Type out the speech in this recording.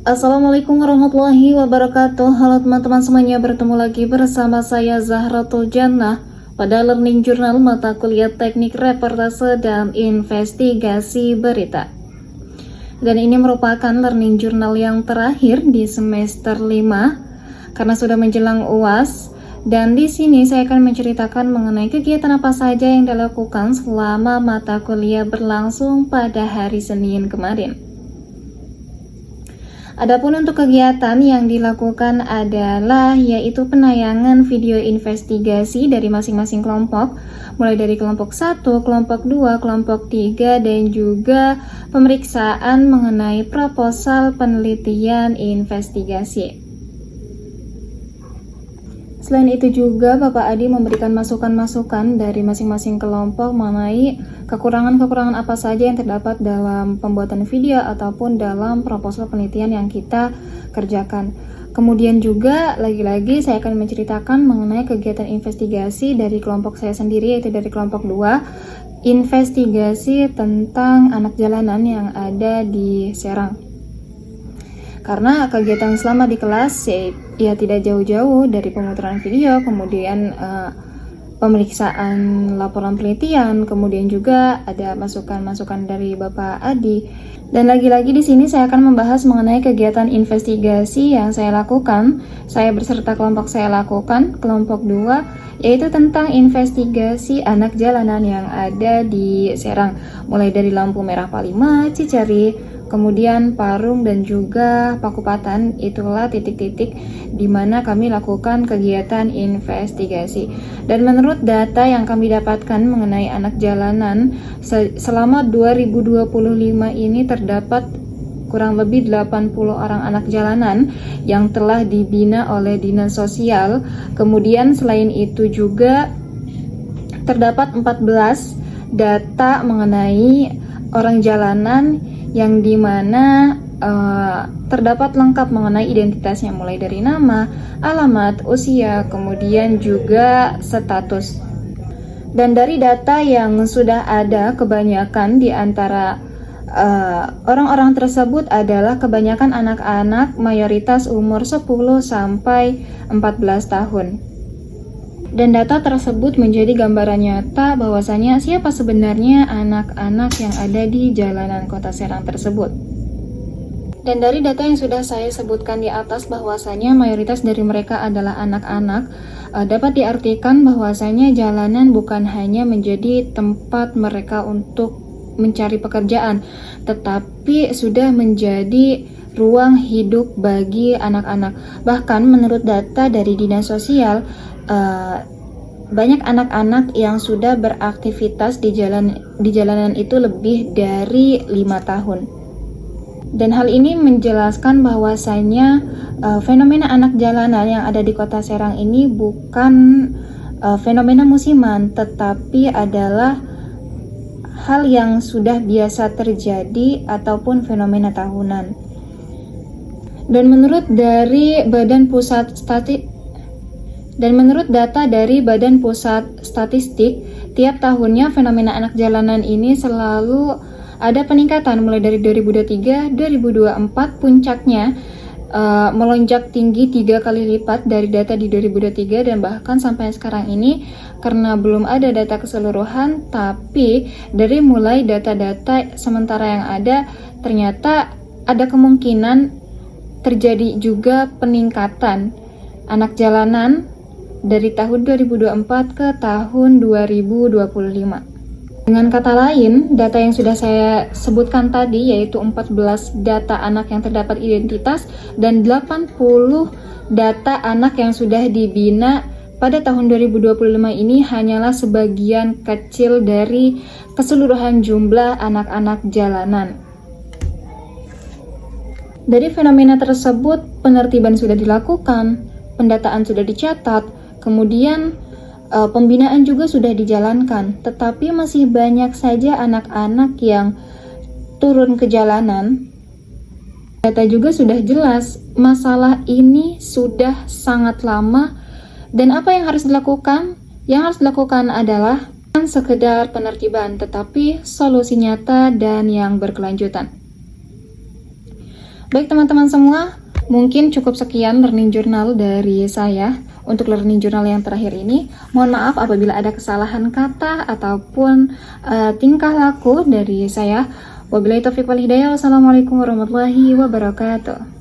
Assalamualaikum warahmatullahi wabarakatuh. Halo teman-teman semuanya, bertemu lagi bersama saya Zahratul Jannah pada Learning Journal mata kuliah Teknik Reportase dan Investigasi Berita. Dan ini merupakan Learning Journal yang terakhir di semester 5 karena sudah menjelang UAS. Dan di sini saya akan menceritakan mengenai kegiatan apa saja yang dilakukan selama mata kuliah berlangsung pada hari Senin kemarin. Adapun untuk kegiatan yang dilakukan adalah yaitu penayangan video investigasi dari masing-masing kelompok, mulai dari kelompok 1, kelompok 2, kelompok 3, dan juga pemeriksaan mengenai proposal penelitian investigasi. Selain itu juga Bapak Adi memberikan masukan-masukan dari masing-masing kelompok mengenai kekurangan-kekurangan apa saja yang terdapat dalam pembuatan video ataupun dalam proposal penelitian yang kita kerjakan. Kemudian juga lagi-lagi saya akan menceritakan mengenai kegiatan investigasi dari kelompok saya sendiri, yaitu dari kelompok 2, investigasi tentang anak jalanan yang ada di Serang. Karena kegiatan selama di kelas ya tidak jauh-jauh dari pemutaran video, kemudian pemeriksaan laporan penelitian, kemudian juga ada masukan-masukan dari Bapak Adi. Dan lagi-lagi di sini saya akan membahas mengenai kegiatan investigasi yang saya lakukan, saya berserta kelompok saya lakukan, kelompok 2, yaitu tentang investigasi anak jalanan yang ada di Serang, mulai dari lampu merah Palima, Cicari, kemudian Parung dan juga Pakupatan. Itulah titik-titik di mana kami lakukan kegiatan investigasi. Dan menurut data yang kami dapatkan mengenai anak jalanan selama 2025 ini terdapat kurang lebih 80 orang anak jalanan yang telah dibina oleh Dinas Sosial. Kemudian selain itu juga terdapat 14 data mengenai orang jalanan yang dimana terdapat lengkap mengenai identitasnya, mulai dari nama, alamat, usia, kemudian juga status. Dan dari data yang sudah ada, kebanyakan di antara orang-orang tersebut adalah kebanyakan anak-anak, mayoritas umur 10 sampai 14 tahun. Dan data tersebut menjadi gambaran nyata bahwasanya siapa sebenarnya anak-anak yang ada di jalanan kota Serang tersebut. Dan dari data yang sudah saya sebutkan di atas bahwasanya mayoritas dari mereka adalah anak-anak, dapat diartikan bahwasanya jalanan bukan hanya menjadi tempat mereka untuk mencari pekerjaan, tetapi sudah menjadi ruang hidup bagi anak-anak. Bahkan menurut data dari Dinas Sosial, banyak anak-anak yang sudah beraktivitas di jalanan itu lebih dari 5 tahun. Dan hal ini menjelaskan bahwasanya fenomena anak jalanan yang ada di kota Serang ini bukan fenomena musiman, tetapi adalah hal yang sudah biasa terjadi ataupun fenomena tahunan. Dan menurut data dari Badan Pusat Statistik, tiap tahunnya fenomena anak jalanan ini selalu ada peningkatan, mulai dari 2023, 2024 puncaknya melonjak tinggi 3 kali lipat dari data di 2023, dan bahkan sampai sekarang ini karena belum ada data keseluruhan, tapi dari mulai data-data sementara yang ada ternyata ada kemungkinan terjadi juga peningkatan anak jalanan dari tahun 2024 ke tahun 2025. Dengan kata lain, data yang sudah saya sebutkan tadi, yaitu 14 data anak yang terdapat identitas dan 80 data anak yang sudah dibina pada tahun 2025 ini hanyalah sebagian kecil dari keseluruhan jumlah anak-anak jalanan. Dari fenomena tersebut, penertiban sudah dilakukan, pendataan sudah dicatat, kemudian pembinaan juga sudah dijalankan, tetapi masih banyak saja anak-anak yang turun ke jalanan. Data juga sudah jelas, masalah ini sudah sangat lama, dan apa yang harus dilakukan? Yang harus dilakukan adalah bukan sekedar penertiban, tetapi solusi nyata dan yang berkelanjutan. Baik teman-teman semua, mungkin cukup sekian learning journal dari saya. Untuk learning journal yang terakhir ini, mohon maaf apabila ada kesalahan kata ataupun tingkah laku dari saya. Wabillahi taufiq wal hidayah. Wassalamualaikum warahmatullahi wabarakatuh.